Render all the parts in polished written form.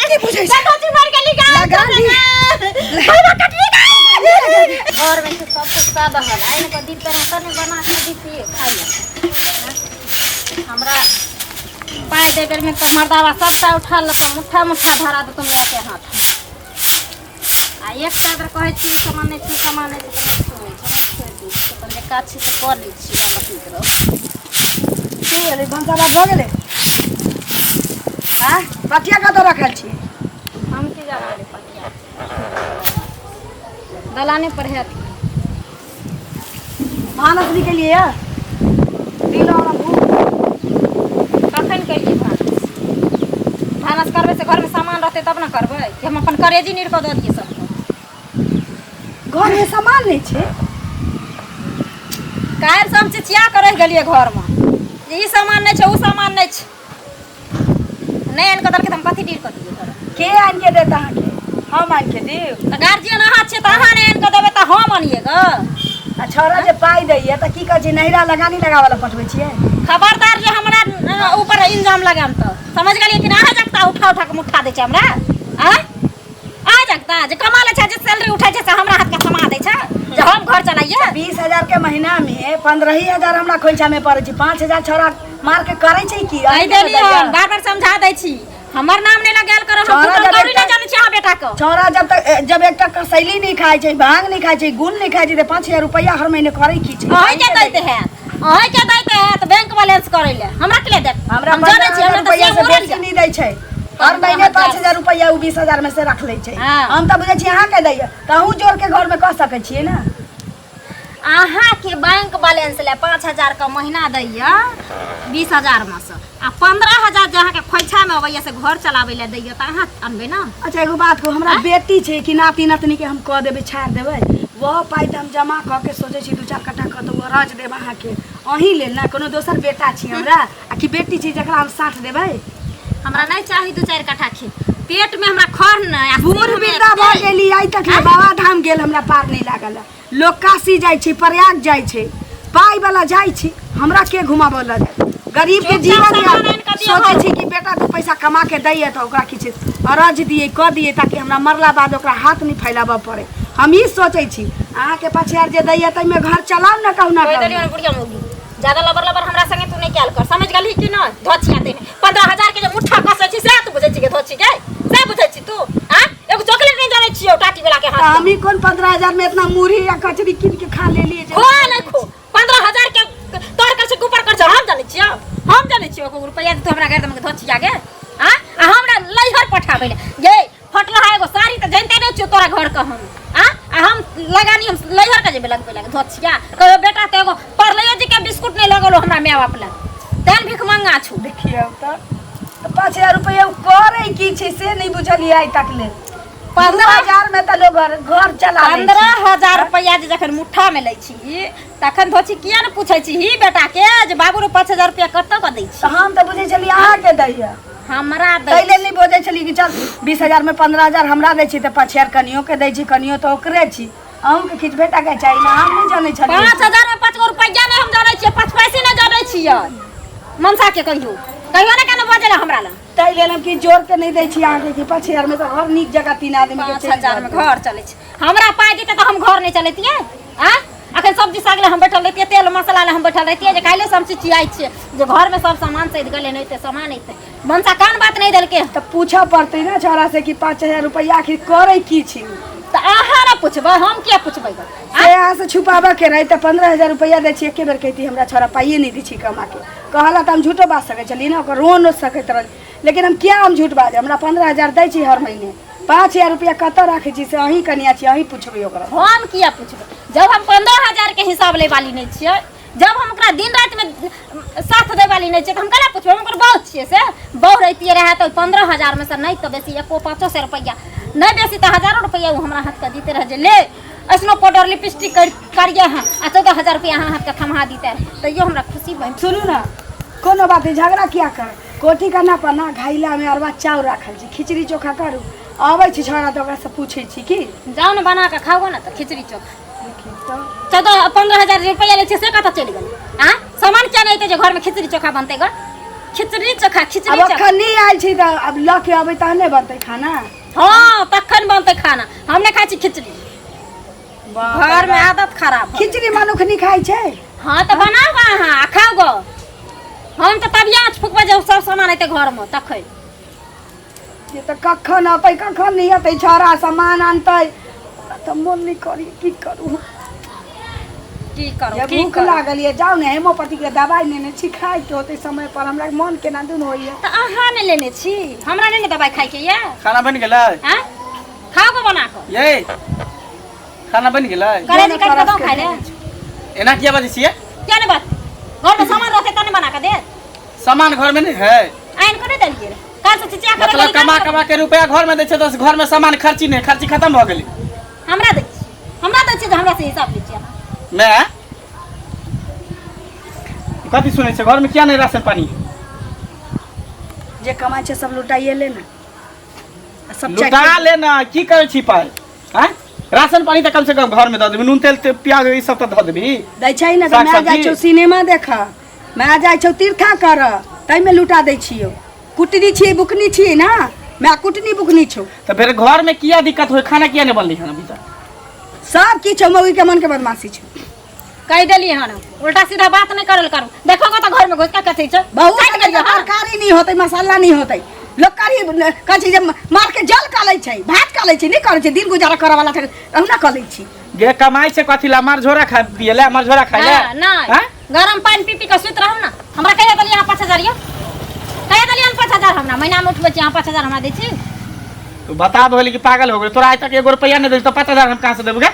की पूछे धोती मार के लगा दी भाई कटली का और में सब सादा है आइन को दिन तरह तने बना के दीजिए खाइए हमरा पाए देकर में तो मर्दावा सबटा उठा ल तो मुठा मुठा धरा दो तुम के हाथ आ एक चादर कहे छी सामान नहीं तो अपन जे काछी तो कर ली छी वाला की करो की अरे भंसा बात हो गेले हां पटिया का तो रखल छी हम की जाने रे पटिया दलाने पर है भानस निकलिए यार दिलो ना कखन कहिए भानस करबे से घर में सामान रहते तब ना करबे कि हम अपन करेजी नीर को दे दिए सबको घर में सामान नहीं छे काहे सब चीज चिया करे गेलिए घर में ई सामान नहीं छे उ सामान नहीं छे नहीं आन के दर के हम कथि नीर कर दिए घर के आन के देता है हम आन के देव त गार्जियन अहाँ छे त अहाँ नहीं आन के देबे त हम आनिएगा आ छोरा जे पाई दैए त की कह छी नहिरा लगानी लगावला पठबै छिए खबरदार जे हमरा ऊपर इल्जाम लगाम त समझ गेलिए कि ना आ जगता उठा उठा के मुठा दे छै हमरा आ जगता जे कमाले छै जे सैलरी उठै छै से हमरा हाथ के थमा दे छै जे हम घर चलाइए 20,000 के महीना में 15,000 हमरा खोइछा में पड़े छै 5,000 छोरा मार के करे छै की आई देली हम बार-बार समझा दै छी हमर नाम नहीं लगाल करो हम थोड़ी ना जाने छी आ बेटा को छोरा जब एक टक कसैली नहीं खाय छै भांग नहीं खाय छै गुण नहीं खाय छै त 5,000 रुपया हर महीने करे की छै अहि के दैते है त बैंक बैलेंस करे ले हमरा के ले दे हमरा हम जाने छी हमरा पैसा से बेसी नहीं दै छै हर महीने 5,000 रुपया उ 20,000 में से रख ले छै हम त बुझे छी अहाँ के दैय कहूं जोड़ के घर में कह सके छिए ना अहाँ के बैंक बैलेंस ले 5,000 का महीना दैया 20,000 में से आ 15,000 जहाँ के खोइछा में अबैया से घर चलावे ले दैया त अहाँ अनबे ना अच्छा एगो बात को हमरा बेटी छै कि नाती नतनी के हम कह देबे छाड़ देबे वो पाई त हम जमा क के सोचे छी 2-4 कट्ठा क तो रज देब अहाँ के अही ले ना कोनो दोसर बेटा छी हमरा आ कि बेटी छी जकरा हम साथ देबे हमरा नहीं चाही 2-4 कट्ठा खेत पेट में हमरा खर न आ बूढ़ बिरदा भ गेली आई तक बाबा धाम गेल हमरा पार नहीं लागल लोग काशी जाय छै प्रयाग जाय छै पाई वाला जाय छी हमरा के घुमाबला जाय गरीब के जीवन सोचे छी कि बेटा दो पैसा कमा के दैए त ओकरा किछ अरज दिए क दिए ताकि हमरा मरला बाद ओकरा हाथ नहीं फैलाबा पड़े हम ई सोचे छी अहाँ के 5,000 जे दैए तै में घर चलाऊ ना कहू ना ज्यादा लबर हमरा संगे तू नहीं कैल कर समझ गली कि न धोचिया दे 15,000 के जे मुठ्ठा कसै छी से तू बुझै छी के धोची के से बुझै छी तू हां एगो चॉकलेट नहीं जाने छियो टाटी वाला के हाथ हम ही कोन 15,000 में इतना मुरही या कचरी किन के खा ले लिए खो नहीं खो 15,000 के तोर कर से ऊपर कर हम जाने छियो को रुपया तो हमरा घर में धोचिया के हां आ हमरा लइहर पठाबे ले गे फटला है एगो साड़ी त जानते नहीं छियो तोरा घर का हम हां आ हम लगानी हम लइहर का जे लगबे लगे धोचिया कहो बेटा त एगो परलैयो जी के बिस्कुट नहीं लगलो हमरा माय बाप ला तन भिख मंगा छु देखिए त 5,000 रुपया करे की छै से नहीं बुझलिए आई तक ले 15,000 में त लोग घर चला 15,000 रुपया जे जखन मुठ्ठा में लै छी तखन धोची किया न पूछै छी ही बेटा के जे बाबू रो 5,000 रुपया कत क दै छी हम त बुझै छली अहाँ के दैया हमरा दैले नहीं बुझै छली कि चल 20,000 में 15,000 हमरा दै छी त 5,000 कनियो के दै छी कनियो त ओकरे छी हम के किछ बेटा के चाहिए ना हम नहीं जाने छली 5,000 में 5 रुपया नहीं हम जाने छी 5 पैसे नहीं जाने छी मनसा के कहियो ना केना बजेला हमरा ला तै लेलम कि जोर के नहीं दै छी आगे कि 5,000 में त घर नीक जगह 3 आदमी के 5,000 में घर चले छी हमरा पाई देते त हम घर नहीं चलेतिए हां अखन सब्जी साग ले हम बैठल रहतिए तेल मसाला ले हम बैठल रहतिए जे काइले सब चीज चियाई छे जे घर में सब सामान सहित गले नहीं ते सामान नहीं ते मनसा कान बात नहीं देलके त पूछा पड़ते ना छोरा से कि 5,000 रुपया आखिर करे की छी त आहा ना पूछबे हम के पूछबे से यहाँ से छुपाबा के रही त 15,000 रुपया दे छी एके बेर कहती हमरा छोरा पाइए नहीं दी छी कमा के कहला त हम झूठो बात सके चली ना ओकर रो न सकत रह लेकिन हम क्या हम झूठ बाजे हमरा 15,000 दै छी हर महीने 5,000 रुपया कत राखे छी से अही कनिया छी अही पूछबे ओकरा हम किया पूछबे जब हम 15,000 के हिसाब ले वाली नहीं छिए जब हम ओकरा दिन रात में साथ दे वाली नहीं छिए त हम कला पूछबे हम ओकर बहुत छिए से बहु रहती रहे त 15,000 में से नहीं तो बेसी एको 500 रुपया नहीं बेसी त हजारों रुपया हमरा हाथ का दीते रह जे ले स्नो पाउडर लिपस्टिक करिए हां आ 14,000 रुपया हां हाथ का थमा दीते त यो हमरा खुशी बन सुनू ना कोनो बात झगड़ा किया कर कोठी करना पना घाइला में अरवा चाउ राखल छी खिचड़ी चोखा करू आबै छी छोरा त ओकरा से पूछै छी की जाओ ना बना के खाओ ना त खिचड़ी चोखा देखी तो 15,000 रुपया ले से कत चल गल हां सामान क्या नहीं थे जो घर में खिचड़ी चोखा बनते ग खिचड़ी चोखा खिचड़ी अब चोखा अखन नहीं आयल छी त अब ल के अबै तहने बनतै खाना। हाँ तखन बनते खाना। हम नहीं खाई छी खिचड़ी, घर में आदत खराब है। खिचड़ी मनुख नहीं खाई छै। हाँ तो बनाओ अहाँ खाओ गो। हम तो तब आँच फूकबे जब सब सामान अते घर में तखन। ये त कखन अतै कखन नहीं अतै, छोरा सामान आनतै त मन नहीं करी की करू। की करो ये की भूख करो लागल ये, जाओ ने हेमोपैथी के दवाई लेने छी, खाई के होते समय पर हमरा मन केना दुन होइए। तो अहाँ ने लेने छी, हमरा नहीं दवाई खाई के ये। खाना बन गेलै? हैं खाओ गो बना के। ये खाना बन गेलै? करे जी काट के दो खाई ले। एना किया बाजै छियै? क्या ने बात, घर में सामान रहते तने बना के दे। सामान घर में नहीं है? आइन को नहीं देलिए काल से चिचिया करे मतलब कमा कमा के रुपया घर में दै छै तो घर में सामान खर्ची नहीं, खर्ची खत्म भ गेलै। हमरा दे छी, हमरा दे छी तो हमरा से हिसाब लीजिए अहाँ। मैं कथी सुनै छै घर में किया नहीं राशन पानी? जे कमाई छै सब लुटाइए ले ना, सब लुटा लेना की करै छी पाई? हैं राशन पानी तो कम से कम घर में द देबी, नून तेल प्याज ई सब तो द देबी। दै छै ना। साग मैं जाइ सब्जी? छौ सिनेमा देख, मैं जाइ छौ तीर्था कर, तै में लुटा दै छियो। कुटनी छियै बुकनी छियै ना, मैं कुटनी बुकनी छौ। तो फिर घर में किया दिक्कत होय, खाना किया नहीं बनलै हन अभी तक? सब की छौ, मौगी के मन के बदमाशी छौ। कह देली हन उल्टा सीधा बात नहीं करल करू। देखोगे तो घर में घुस के कथी छ बहुत काट के हां तरकारी नहीं होतै, मसाला नहीं होतै। लोग करी कहै छै जे मार के जल कालै छै, भात कालै छै, नहीं करै छै, दिन गुजारा करे वाला छै हमरा कलै छी। गे कमाई छै कथी ला? मार झोरा खा पिए ले, मार झोरा खाइ ले? नहीं गरम पानी पी पी के सुत रहू ना। हमरा कहिया देली यहाँ 5000 यो, कहिया देली हम 5000 हमरा महीना में उठबे छी यहाँ 5000 हमरा दै छी। तो बता बोली कि पागल हो गए तोरा, आज तक 1 रुपया नहीं दे तो 5000 हम कहां से देबगे?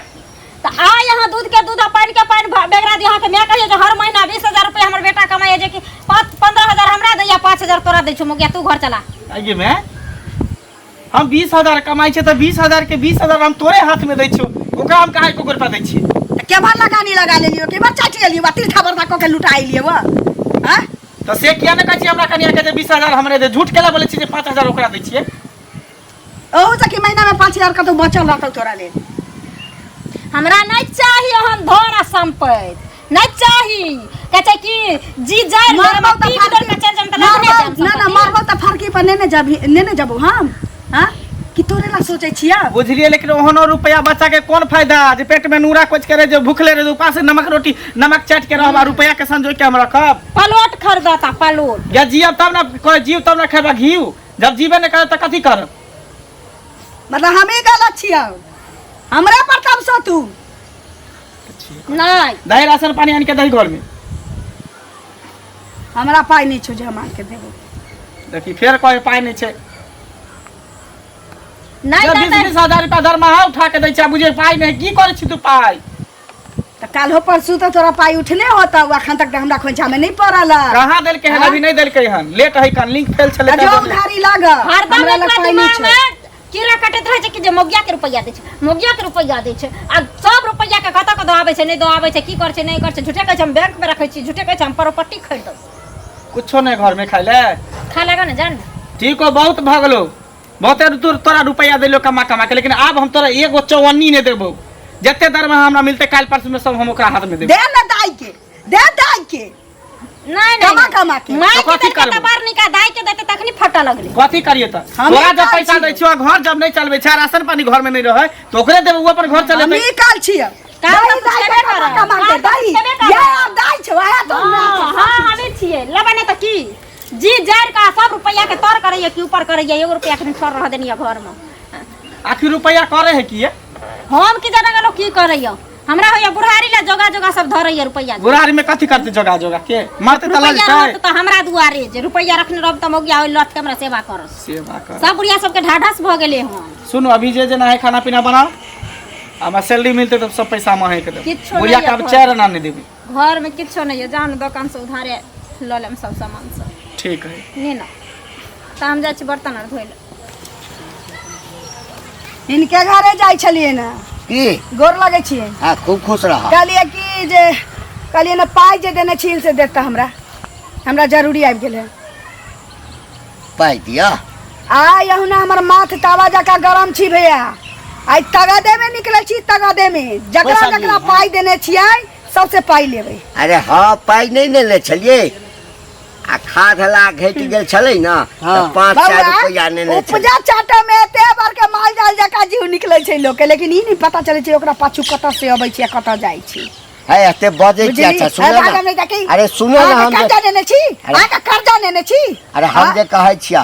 तो आ यहाँ दूध के दूध पानी के पानी बेगरा दिया के मैं कहिए जो हर महीना 20000 रुपया हमर बेटा कमाए जे कि 15000 हमरा दै या 5000 तोरा दै छु। मुगिया तू घर चला। आइए मैं हम 20000 कमाई छै तो 20000 के 20000 हम तोरे हाथ में दै छु, ओकरा हम काहे को रुपया दै छी? के बार लगानी लगा लेलियो, के बार चाट लेलियो, बा तीर्था बरदा को के लुटाई लियो वा। हां तो से किया न कहै छी हमरा कनिया के जे 20000 हमरे दे? झूठ केला बोलै छी जे 5000 ओकरा दै छिए? ओहो त कि महीना में 5000 का तो बचल रहतौ तोरा ले। हमरा नहीं चाहिए हम धन संपत्ति नहीं चाहिए। कहते कि जी जाय मरबो त पीट कर के चल जम ना ना मरबो त फरकी पर नेने जबो हम। हां कि तोरे ला सोचै छिया? बुझलिए, लेकिन ओहनो रुपया बच्चा के कोन फायदा जे पेट में नूरा कोच करे जो भूखले रहे उपास नमक रोटी नमक चाट के रहबा, रुपया के संजो के हम रखब? पलोट खरीदता पलोट। या जियब तब ना, कोई जीव तब ना खेबा घी, जब जीवे न करे त कथी करब? मतलब हमें गलत छिया, हमरा पर कब सो तू? नहीं दही राशन पानी आन के दही घर में। हमरा पाई नहीं छौ जे हम आन के देबो। देखी फिर कोई पाई नहीं छै। नहीं जब नहीं 20,000 रुपया दरमाहा उठा के दै छै, बुझे पाई नहीं की करे छी तू पाई? त काल हो परसू त तोरा पाई उठने होता, अखन तक हमरा खोंचा में नहीं पड़ल। कहां देल के हन? अभी नहीं देल के हन, लेट है कन लिंक फेल छले जो उधारी लाग हरदम हमरा ला एकरा पाई नहीं दिमाग छौ। में कीड़ा कटत रहे छै कि जे मोगिया के रुपया दै छै, मोगिया के रुपया दै छै आ सब रुपया के कत क दबाबै छै, नहीं दबाबै छै, की कर छै नहीं कर छै। झूठे कहै छै हम बैंक में रखै छी, झूठे कहै छै हम प्रॉपर्टी खरीद दो। कुछो नहीं घर में खाइ ले? खा लेगा ना जान। ठीक हो, बहुत भगलो, बहुते तोरा रुपया देलो कमा कमा के, लेकिन अब हम तोरा एगो चौवन्नी नहीं देबो। जते दरमाहा हमरा मिलते काल परसों में सब हम ओकरा हाथ में देबो। दे ना दाई के, दे दाई के। नहीं कमा कमा के। माई तो के कथी करबो? तबार निका दाई के देते तखनी फटा लगले। कथी करिए त? हमें तोरा जब काल पैसा दै छियो, घर जब नहीं चलबे छै, राशन पानी घर में नहीं रहे तो ओकरे देबो, वो अपन घर चलेबे। हम निकाल छिया काल दाई तो दाई छेबे के करब। कमा के काल तो दाई छेबे करब। ये दाई छौ आया तो हां हमें छिए लबने त की जी जार का सब रुपया के तर करैया कि ऊपर करैया, 1 रुपया के नहीं छोड़ रह देनिया घर में। आखिर रुपया करे है की? हम की जाना गलो की करैया? हमरा होया बुढ़ारी ला जोगा जोगा सब धरैया रुपया। बुढ़ारी में कथी करते जोगा जोगा के? मरते त लग रुपया छै। रहत त हमरा दुआरे जे रुपया रखने रहब त मोगिया होय लट के हमरा सेवा करस। सेवा कर। सब बुढ़िया सबके ढाढस भ गेले हन। सुनो, अभी जे जना है खाना पीना बनाओ, हमरा सैलरी मिलते तो सब पैसा माहे के देब। किछो बुढ़िया नहीं का है चार आना नहीं देबी। घर में किछो नहीं है, जान दुकान से उधारे ल लेम सब सामान सब। ठीक है। नहीं ना त हम जाइ छी बर्तन आर धोइले। इनके घरे जाई छलिए ना, की गोर लगे छिए। हाँ खूब खुश रहा। कहलिए कि जे कहलिए ना पाई जे देने छिल से देता हमरा जरूरी आबि गेले। पाई दिया आय यहुना हमर माथ तावा जका गरम छी भैया। आइ तगादे में निकले छी, तगादे में जकरा पैसा जकरा दिए, पाई देने छियै सबसे पाई लेबै। अरे हाँ पाई नहीं ले छलिए आ खाद ला घट गेल छलै ना हाँ। 500 रुपया नेने छै उपजा चाटा में एते बार के माल जाल जका जीव निकलै छै लोग के, लेकिन ई नहीं पता चलै छै ओकरा पाछू कत से अबै छै कत जाइ छै। है एते बजे बुझली? अच्छा सुनो भागा ना नहीं जाके अरे सुनो ना हम कर्जा लेने छी, अरे- आके कर्जा लेने छी। अरे हम जे कहै छिया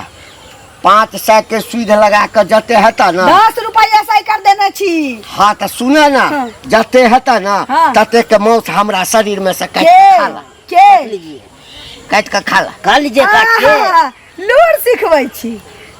500 के सुध लगा के जते हेता ना 10 रुपया ऐसा कर देने छी। हाँ तो सुनो ना हाँ। जते हेता ना हाँ। तते के मौत हमरा शरीर में से काट के के खा ला के काट के खा ला खा लीजिए काट के। आहा, लूर सिखबै छी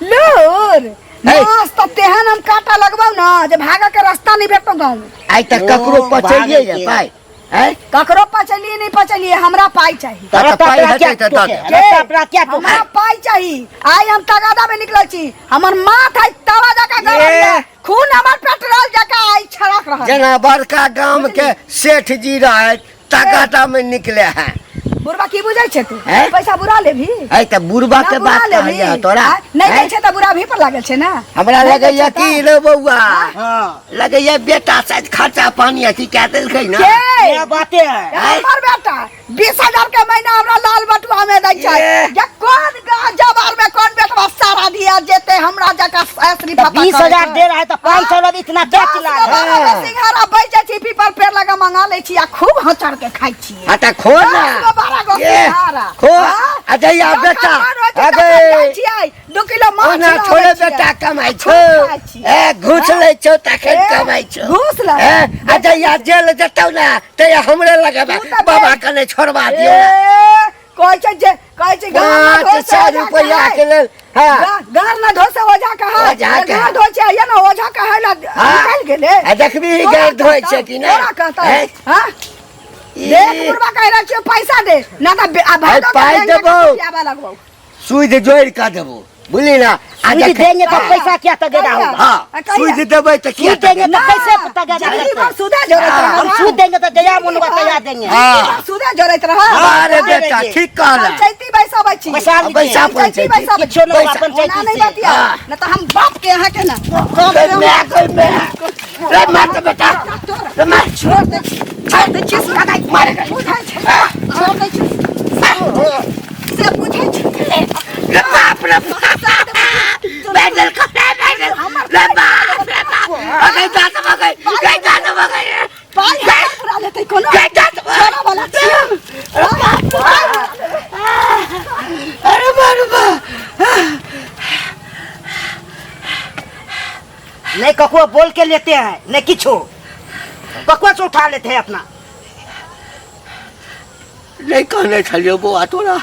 लूर है। मस्त तेहन हम काटा लगबाउ ना जे भागा के रास्ता नहीं भेटो गाँव में। आई तक ककरो पचैलिए जे पाई है ककरो पचलिए नहीं पचलिए, हमरा पाई चाहिए। त पाई हेतै त दे के? अपना क्या तो हमरा पाई चाहिए। आई हम तगादा में निकल छी, हमर माथ है तवा जका गरम ए। है, खून हमर पेट्रोल जका आई छड़क रहा है। जना बड़का गांव के सेठ जी रहे तगादा में निकले हैं बुढ़वा की बुझै छै तू? हैं? पैसा बुरा लेभी है त बुढ़बा के बुरा बात लेभी? कहलिए तोरा नहीं हैं? दै छै त बुरा भी पर लागल छै ना। हमरा नहीं दै लगैया छै कि त? रे बौआ हाँ लगैया बेटा शायद खर्चा पानी अथी कह देलकै ना के? ये बातें है। हमर बेटा 20,000 के महीना हमरा लाल बटुआ में दै छै। ये। ये कौन जबार में कौन बेटवा सारा दिया जेते हमरा जका ऐसरी तो पता 20,000 दे रहा है तो 500 में इतना क्या चिल्ला रहा है? है? सिंघारा बेचै छी, पीपर पेड़ लगा मंगा ले छी आ खूब हचर के खाइ छी। आ त खो ना 12 गो ये, सिंघारा। खो हाँ? आ जइया जब बेटा खरना होइ छै अगे तखन जाइ छियै, 2 किलो माछ ओना लाबै छोड़े छियै। बेटा कमाई छो खूब खाइ छियै। ए घूस लै छो तखन ए, कमाई छो घूस लै। ए आ जइया जेल जतौ ना ते हमरे लगबा तू तऽ बाबा बे- कने छोड़वा दियो ना कहै छै जे कहै छै गाँव में 500 रुपया के लेल हाँ घर न धो से ओझा कहा ओझा कहा। घर धो छै या ना ओझा कहा ला निकल गेले। आ देखबी गैर धोइ छै कि नहीं तोरा कहता हैं? हां देख बुढ़वा कह रहा छै पैसा दे ना त भागो पाइ देबौ। लगबो। सुध जोड़ का देबो बुझली ना आ सूद देंगे तो पैसा क्या तगेदा होगा? हाँ सुध देबै त किया सूद देंगे तो ना, कैसे तगेदा जिंदगी भर करते? सुधे जोड़त रहा। हम सूद देंगे तो जया मुनवा तैया देंगे। हाँ। सुधे जोड़त रहा। अरे बेटा ठीक कहला पंचायती पैसा बची। पैसा पैसा पंचायती पंचायती पैसा बची। किछो न होगा पैसा। पंचायती ओना नहीं से। बतिया हाँ। न त हम बाप के यहाँ के ना रे मत बेटा रे मत छोड़ दे छी सुना दे मारेगा। बुझाइ छै छोड़ दे छी से बुझाइ छै रे बाप रे बैठल करे बैठल रे बाप रे बाप अगे जात मगे गई जात मगे पाई पूरा लेते कोनो गई जात छोरा वाला छी। अरे बाबा नहीं ककुआ बोल के लेते हैं नहीं किछो ककुआ से उठा लेते हैं अपना। नहीं कहने छलियो बौआ तोरा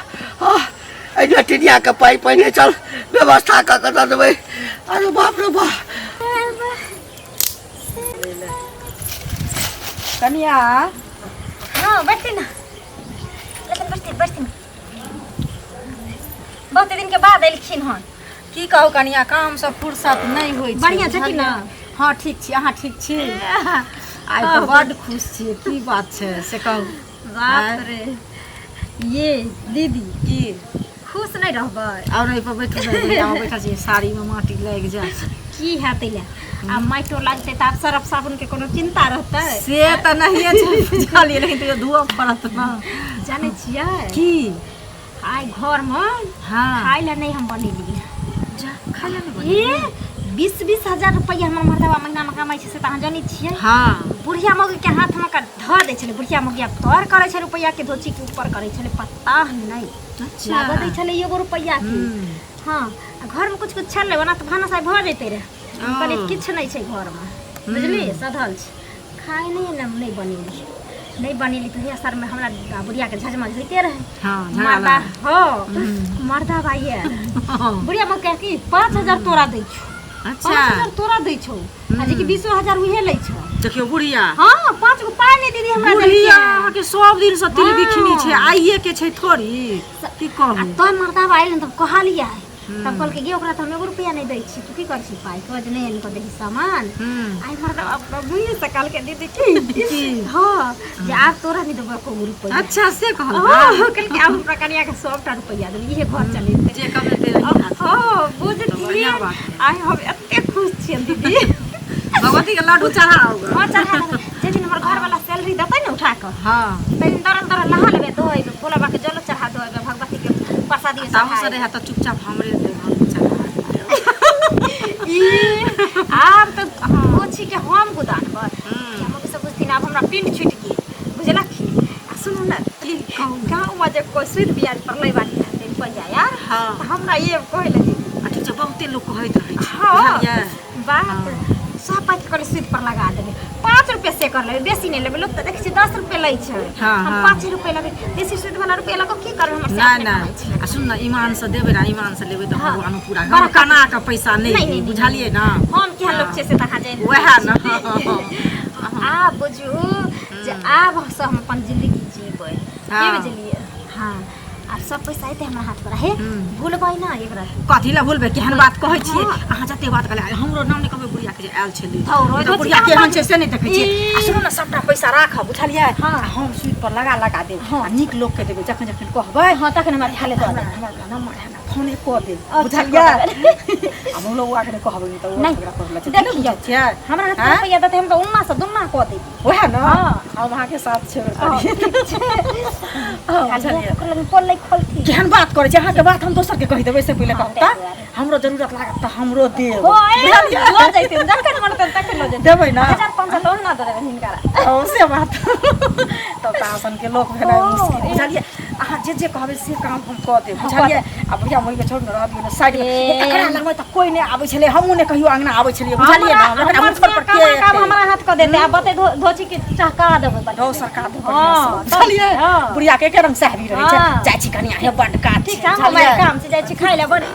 ऐना टिनिया के पाई पहिने चल व्यवस्था क के द देबै अरे बाप रे बाप कनिया हाँ बैठती ना लेकिन बैठती बहुत दिन के बाद एलखिन हन। की कहू कनिया काम सब फुर्सत नहीं होइ छै। बढ़िया छै कि ना? हाँ ठीक छी अहाँ ठीक छी आइ तो बड खुश छी की बात छै से कहू। बाप रे ये दीदी की खुश नहीं रहबै? और एहि पर बैठल छी साड़ी में माटी लागि जाय की हेतै ले आ माइटो लागतै त आब सरफ साबुन के कोनो चिंता रहतै? से त नहिए छै बुझलिए लेकिन तो धुआ पड़त ना। जानै छियै की आइ घर में हाँ खाइ ले नहीं हम बनेलिए। जा खाइ ले नहीं ए 20-20 हजार रुपया हमर मर्दवा महीना में कमाइ छै से त अहाँ जानै छियै। हाँ बुढ़िया मौगी के हाथ में धऽ दै छलै बुढ़िया मौगिया तर करै छै रुपया के धोची के ऊपर करै छलै पता नहीं अच्छा लागऽ दै छलै एगो रुपया के। हाँ आ घर में कुछ छलै ओना त भानस आइ भऽ जैतै रहे कहलिए किछु नहीं छै घर में बुझली सधल छै खाइ नहीं बनेली तो सर में हमरा बुढ़िया के झजमझ होइते रहे। हाँ मर्दा हो मर्दा भाई है बुढ़िया मौगी कहे कि 5,000 तोरा दै छौ अच्छा 5,000 तोरा दै छौ आ जे कि 20,000 उहे लै छौ। देखियो बुढ़िया हाँ 5 गो पाइ नहीं दीदी हमरा बुढ़िया देलकै। के सब दिन से तिल बिखनी छै हाँ। आइए के छै थोड़ी की आ कहू। तो मर्दा आइल न तब कहलिया तब कहल के गे ओकरा त हम 1 रुपया नहीं दै छी तू की कर छी पाइ खोज नहीं इनको देही सामान आई मर्दा अपना बुढ़िया से कहल के दीदी की हां जे आप तोरा नहीं देबो को रुपया। अच्छा से कहल हां कहल के आप प्रकारिया के 100 रुपया दे ये घर चले जे कमे दे हां बुझ बढ़िया बात है। आई हम एते खुश छी दीदी भगवती के लड्डू चढ़ाओ हां चढ़ा जे दिन हमर घर वाला सैलरी देतै न उठा के हाँ तै दिन दरन दरन नहा लेबे धोइबे भोला बाबा के जल चढ़ा देबे भगवती के शादी में ताऊ से रहे तो चुपचाप हमरे दे आप तो कोची के हम गुदान पर हम के सब कुछ दिन अब हमरा पिंड छूट गई बुझला की सुनो ना गाँव में जब कोई सुध बियाज पर लै बानी दिन पर जा यार हाँ। तो हमरा ये कहे लगे ठीक छै बहुते लोग कहैत रहै छै हाँ बुझलियै बात सब पाँच कर सुध पर लगा देबे 5 रुपए से कर लेबे बेसी नहीं लेबे लोग तो देखे 10 रुपए लै छै हाँ, हम हाँ। 5 रुपए लेबे बेसी सुध वाला रुपए लगा की करब हमर नहीं नहीं आ सुन ना ईमान से देबे ना ईमान से लेबे तो हाँ। भगवान पूरा बड़ा हम कना का पैसा नहीं, नहीं नहीं, बुझलिए ना हम के लोग से तका जाए वह ना आ बुझू जे आब से हम अपन जिंदगी जीबै हाँ। की बुझलिए हाँ आ सब पैसा आते हमरा हाथ पर है भूलबै ना एकरा कथी ला भूलबे केहन बात कहै छियै हाँ। अहाँ जते बात कहले हमरो नाम ने कहबै बुढ़िया के जे आयल छलै धौरो तो बुढ़िया केहन छै से नहीं देखै छियै ई। आ सुनो ना सबटा पैसा राख बुझलियै हाँ। आ हम सूद पर लगा देब हाँ। आ नीक लोग के देबै जखन जखन कहबै हां तखन हमरा हाले दऽ दे हमर नंबर है ना फोन कऽ देब अच्छा, बुझलियै कऽ अब हम लोग आके कहबै नहीं तो वो नहीं। झगड़ा करला छै देखियौ। छियै हमरा हाथ हाँ? में रुपया देते हम तो उन्ना से दुन्ना कऽ देबी वह ना हाँ। हम अहाँ के साथ छेड़ हां करिए ठीक छै बुझलियै। ओकर लग पल्लै खोलती केहन बात करे छै अहाँ के बात हम दोसर के कहि देबै से पहिले हाँ, कहता दे दुआरे। हमरो जरूरत लागत त हमरो देब ओए लो जैते जखन मन कर तखन लो जैते देबै ना 1500 लोन ना दे हिनकरा ओ से बात तब त आसन के लोग भेलै मुश्किल बुझलियै अहाँ जे कहबै से काम हम कऽ देब बुझलियै आ भैया मोहि के छोड़ न रह दियो साइड में एकरा लगमे त कोई नहीं आबै छलै हमहू ने कहियो अंगना आबै छलियै बुझलियै ना हमरा मुखर पर के काम हमरा हाथ कऽ देते आ बते धोची के चहका देबै बड़ी दो सरकार दे हाँ, बुझलियै हाँ। बुढ़िया के एकदम सहबी रहै छै हाँ। जाइ छी कनिया हे बड काट ठीक छै हम काम से जाइ छी खाइ ले बड़ी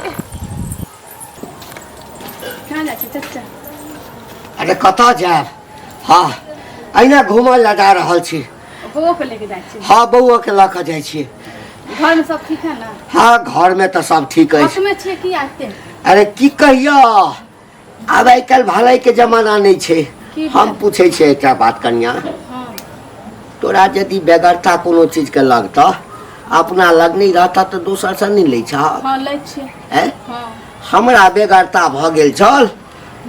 कहाँ जाइ छी चचा अरे कतऽ जायब हाँ अहिना घूमय लए जा रहल छी बउओ के लेके जाइ छी हाँ बउआ के लऽ कऽ जाइ छियै घर में सब ठीक है ना हाँ घर में तो सब ठीक अछि में छिए की आते अरे की कहियो आब आइ काल्हि भलाई के जमाना नहीं छै की हम पूछे छियै एकटा बात कनिया हाँ तोरा यदि बेगरता कोनो चीज के लगता अपना लग नहीं रहता तो दोसर से नहीं लै छह हाँ लै छिए हैं? हाँ हमरा बेगरता भ गेल छल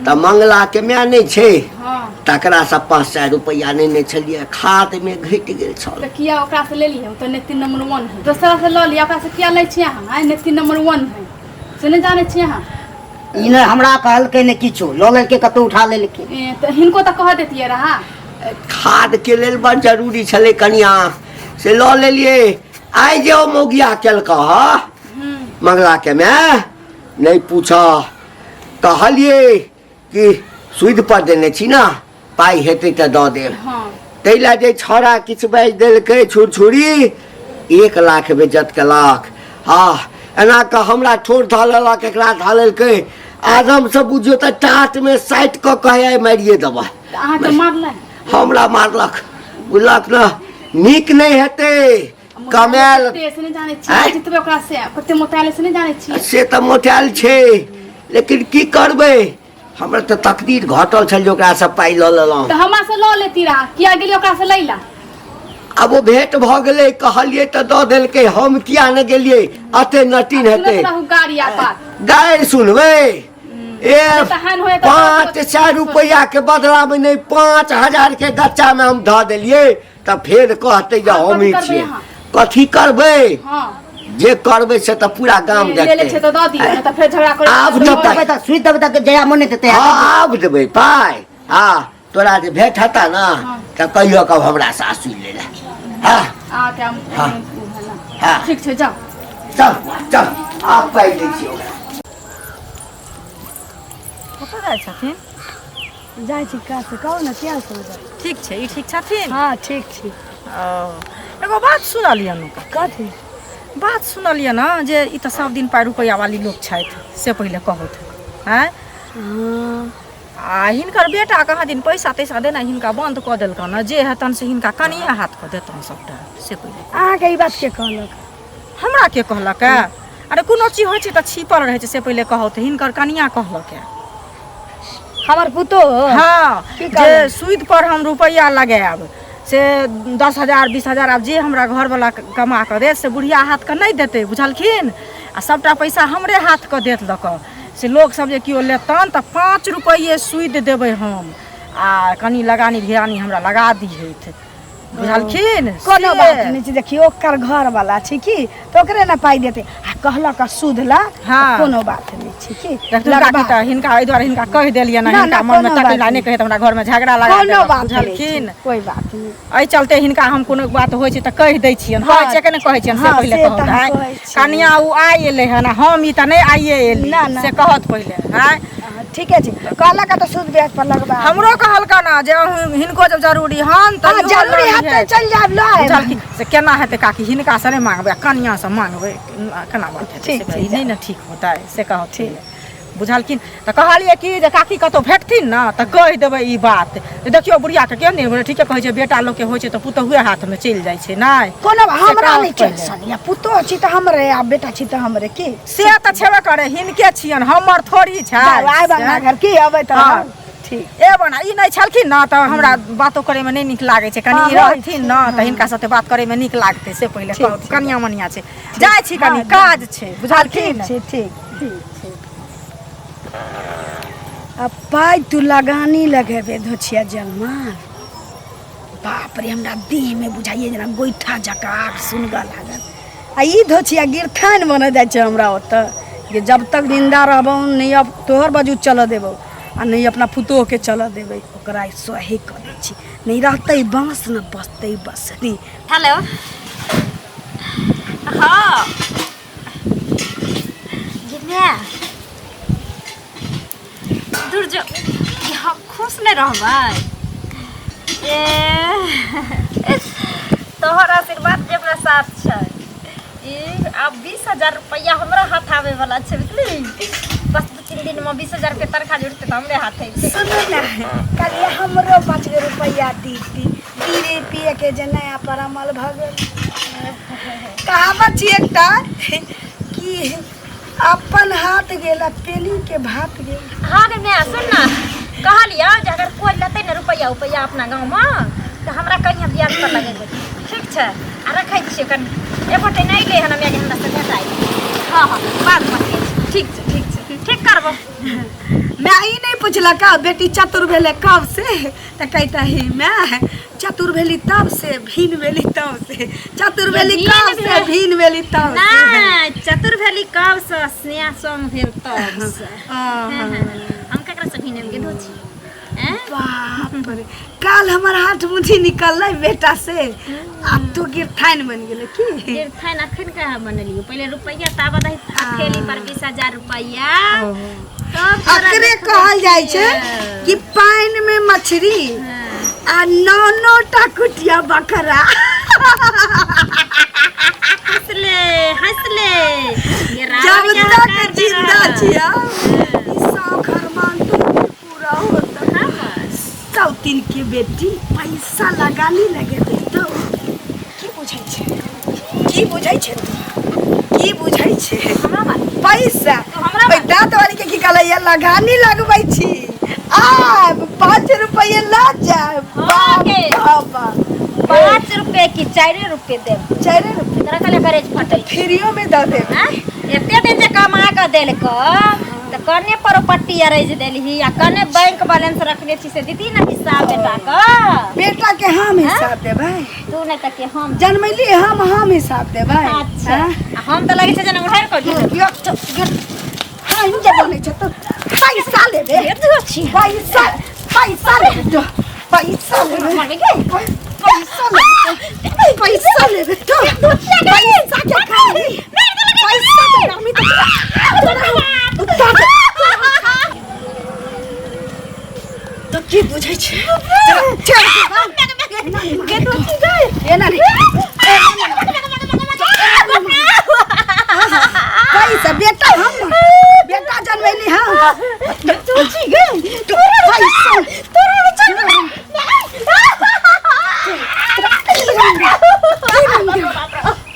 तऽ मंगला के माय नहीं छै हाँ तकरा से 500 रुपया नहीं छलिए खाद में घटि गेल छल तो किया ओकरा से ले लिए तो नेती नंबर 1 है दूसरा से ल लिया ओकरा से किया लै छिए अहाँ आइ नेती नंबर 1 है से नहीं जाने छिए अहाँ ई ने हमरा कहलकै ने किछो लऽ लेलकै कतौ उठा लेलकै तो हिनको तो कह देतिए रहा खाद के लेल बड़ जरूरी छलै कनिया से लऽ लेलिए आइ जे ओ मौगिया केलक मंगला के माय नहीं पूछा कहलिए कि सूद पर देने छी ना पाई हेतै तऽ दऽ देब हाँ ताहि लए जे छौड़ा किछु बाजि देलकै छुरछुरी 1 लाख बेइज्जत केलक हाँ एना कऽ हमरा ठोर धऽ लेलक एकरा धऽ लेलकै आदम से बुझियो तऽ टाट में साइट कऽ कहे मारिए देबै तो अहाँ के मारलै हमरा मारलक बुझलक न नीक नहीं हेतै कमायल से नहीं जाने आँय? छिए जितबे ओकरा से कते मोटाइल से नहीं जाने छिए से तऽ मोटायल छै लेकिन की करबै हमरा तऽ तकदीर घटल छल जे ओकरा से पाइ लऽ लेलहुँ तो हमरा से ल लेती रहा किया गेली ओकरा से लैला अब वो भेंट भऽ गेलै कहलिए तऽ दऽ देलकै हम किया नहि गेलियै अते नटीन हेतै सुनत रहू गाड़ी आ बात गाय सुनबै ए तहन होए तऽ 500 रुपया के बदला में नहीं 5000 के गच्चा में हम धऽ देलियै तऽ फेर कहतै जे आब हम ही कथी करबै छियै अहाँ? कथी करबै हाँ जे करबै से तऽ पूरा गाम ले ले देखतै छे तो दऽ दियो नहीं तो फिर झगड़ा करे आब सुई देबै देबै तऽ सुई देबै तऽ जया मोने देतै हाँ आब देबै पाइ हाँ तोरा जे भेंट हेता ना तऽ कहियो कब हमरा सासु ले ले हाँ आ के हम हाँ। हाँ ठीक छै जाओ चल चल आप पाइ दै छी ओकरा कतऽ जाइ छथिन जाइ छी का से कहू ना किया से ठीक छै ई ठीक छथिन हाँ ठीक छी एगो बात सुनलियै नुका कथी बात सुनलियै ना जे ई तऽ सब दिन पाइ रुपैया वाली लोग छथि से पहिले कहत हैं आ हिनकर बेटा कहाँ दिन पैसा तैसा देना हिनका बंद कऽ देलकन न जे हेतन से हिनका कनिए हाथ कऽ देतन सबटा से पहिले अहाँके ई बात के कहलक हमरा के कहलक है अरे कोनो चीज होइ छै तऽ छिपल रहै छै से पहिले कहौ तऽ हिनकर कनिया कहलक है हमर पुतो हाँ की जे कहलक? सूद पर हम रुपैया लगायब से 10,000 20,000 आब जे हमरा घरवला कमा कऽ देत से बुढ़िया हाथ के नहीं देतै बुझलखिन आ सबटा पैसा हमरे हाथ के देत लऽ कऽ से लोग सब जे केओ लेतन तऽ 5 रुपये सूद देबै हम आ कनि लगानी भिरानी हमरा लगा दिहैथ बुझलखिन कोनो से। बात नहीं छै देखियो ओकर घर वाला छै की तो ओकरे ना पाई देते आ कहलक सूद ला हाँ। कोनो बात नहीं छै की देखथुन काकी तऽ हिनका एहि दुआरे हिनका कहि देलियै ना ना, हिनका ना, मन में कोनो तकलीफ बात नहि कहे तऽ हमरा घर में झगड़ा लगा कोनो देलक, बात नहीं बुझलखिन छै, कोई बात नहीं एहि चलते हिनका हम कोनो बात होइ छै तऽ कहि दै छियनि हाँ। कहै छियै कि नहि कहै छियनि से हाँ, पहिले से कहत तऽ हम आँय। कहै छियै। कनिया उ आइ एलै हन आ हम ई तऽ नहि आइए एली ना, ना। से कहत पहिले आँय। ठीके छै कहलक तऽ सूद ब्याज पर लगबा हमरो कहलका ना जे हिनको जब जरूरी हन तऽ हाँ, जरूरी हेतै चल जाब लो बुझलखिन से केना हेतै काकी हिनका से नहि मांगबै कनिया से मांगबै केना बात हेतै ठीक से छै, ई नहि ने ठीक होतै से कहत ठीक बुझलखिन तऽ कहलियै कि जे काकी कतहु भेटथिन ने तऽ कहि देबै ई बात जे देखियौ बुढ़ियाके केहन नहि ठीके कहै छै बेटा लोकके होइ छै तऽ पुतहुए हाथमे चलि जाइ छै नहि कोनो हमरा कहत नहीं पहिले। टेंशन या पुतो छी तऽ हमरे आ बेटा छी तऽ हमरे की से तऽ छेबे करे हिनके छियनि हमर थोड़ी छै आइ बंगा घर की अबै तऽ हाँ। ठीक ए बना ई नहीं छलखिन ना तऽ हमरा बातो करे में नहीं नीक लागे छै कनी हाँ, ई रहथिन ना तऽ हिनका साथे बात करे में नीक लागते से पहिले ठीक कहू छै। कनिया मनिया छै जाय छी कनी हाँ, काज छै ठीक बुझलखिन छै ठीक ठीक छै अब पाइ तू लगानी लगेबे धोछिया जलमान बाप रे हमरा देह में बुझाइए जेना गोइठा जकाँ आग सुनगा लागल आ ई धोछिया गिरथान बन जाइ छै हमरा ओतऽ कि जब तक जिंदा रहबौ नहीं अब तोहर बाजू चलऽ देबौ आ नहीं अपना पुतोह के चलऽ देबै ओकरा सही कऽ दै छी नहीं रहतै बाँस न बसतै बसरी हेलो हाँ गिन्ने दूर जो यहाँ खुश नहीं रहबै ए तोहर आशीर्वाद जे हमरा साथ छै ई अब 20,000 रुपया हमरा हाथ आवे वाला छै बुझली बस 2-3 दिन में 20,000 रुपया तनखा जुड़ते तो हमरे हाथ है सुनो ना कल हमरो 5 रुपया दीती पीरे पिए के जे नया परमल भगल कहावत छी एकटा कि अपन हाथ गेला पेली के भात गेल हाँ गे मैं सुन ना कहलिया जे अगर कोई लेते ना रुपया उपया अपना गाँव में तो हमरा कहीं ब्याज पर लगेबै ठीक छै आ रखै छियै कनि एकोटे नहीं ले हन हमरा हमरा से भेटाई हाँ हाँ बात मत ठीक छै ठीक करबो मैं ई नहीं पूछला का बेटी चतुर भेले कब से त कहता ही मैं चतुर भेली तब से भीन भेली तब से चतुर भेली कब से भीन भेली तब ना से चतुर भेली कब से स्नेह सम भेल तब से आहा। हम ककरा से भिनल गे दोछी हैं बाप रे काल हमार हाथ मुट्ठी निकल बेटा से अब तो गिरथान बन गेले की देर खान अखन कहाँ बनलियो पहले रुपया ताबा दही थैली पर 20,000 रुपया तब तोरा अकरे देखबै कहल जाइ छै छियै। कि पाइन में मछली आ 9 कुटिया बकरा हंसले ये जब रावण तक यहाँ जिंदा कर छिया ई शौक अरमान तो पूरा होता हाँ बस सौतीन के बेटी पैसा लगानी लगे तो की बुझै छै की बुझै छै की बुझै छै हमरा बात पैसा हमरा भाई दांत वाली के की कहले लगानी लगबै छी आ 5 रुपये ला जाए हाँ गे। बाबा 5 रुपए की 4 रुपए दे 4 रुपये तोरा कहले गरेज फटै फ्रीओ में दे दे हैं एते दिन से कमा के देलक त कने प्रॉपर्टी अरेज देलही आ कने बैंक बैलेंस रखने छी से दीदी ना हिसाब बेटा का बेटा के हम हिसाब देबै तू नहीं त के हम जनमैली हम हिसाब देबै अच्छा हाँ? आ हम त लगे छै जना उधार कर दी हाँ ये बोले छ तो पैसा लेबे ये दो छी पैसा लेबे तो पैसा लेबे मर गई पैसा लेबे पैसा लेबे तो पैसा के खाली पैसा के नाम तो की बुझै छै चल के दो छी गई एना रे पैसा बेटा हम बेटा जनमैली हम तू छी गई तू पैसा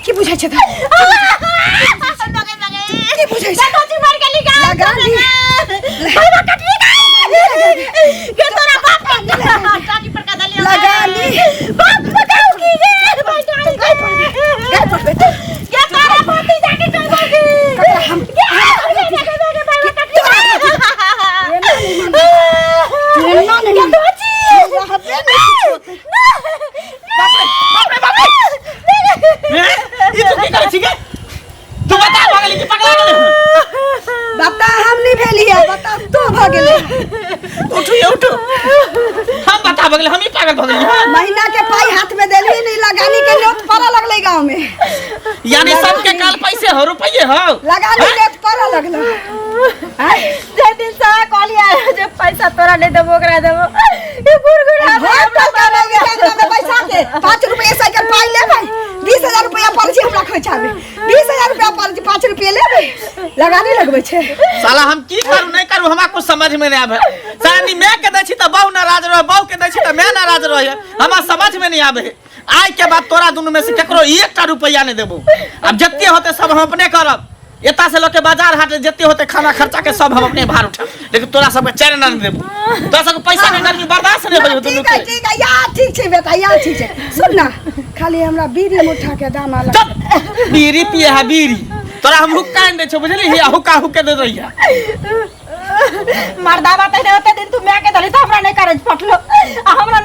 की बुझै छै की बुझै छै लगा दी लगा ली हम उठो ये उठो हम बता बगले हम ही पागल भ गेली हां महीना के पाई हाथ में देली नहीं लगानी के नोट पड़ा लगले गांव में यानी सबके काल पैसे हो रुपये हो लगानी नोट पड़ा लगले जे दिन सा कहलिया जे पैसा तोरा ले देबो ओकरा देबो ये गुरगुरा पैसा के 5 रुपया साइकिल पाई ले भाई 20,000 रुपया पर्ची हमरा खोचाबे 20,000 रुपया पर्ची 5 रुपया लेबे लगानी लगबे छे साला हम की करू नहीं करू हमरा कुछ समझ में नहीं आवे सानी मैं के दै छी त बहु नाराज रह बहु के दै छी त मैं नाराज रह हमरा समझ में नहीं आवे आज के बाद तोरा दोनों में से केकरो 1 रुपया नहीं देबो अब जत्ते होते सब हम अपने करब एता से लोग के बाजार हाट जत्ते होते खाना खर्चा के सब हम अपने भार उठा लेकिन तोरा सब के चैन न देबो तोरा सब पैसा नहीं गर्मी बर्दाश्त नहीं होय दोनों के ठीक है यार ठीक छे बेटा यार ठीक छे सुन ना खाली हमरा बीड़ी मुठा के दाना लगा बीड़ी पिए है बीड़ी तोरा हम हुक्का दे छ बुझली हिया हुक्का हुक्के दे रहिया मर्दावा तने होते दिन तू मैं के दली त हमरा नहीं करे पटलो आ हमरा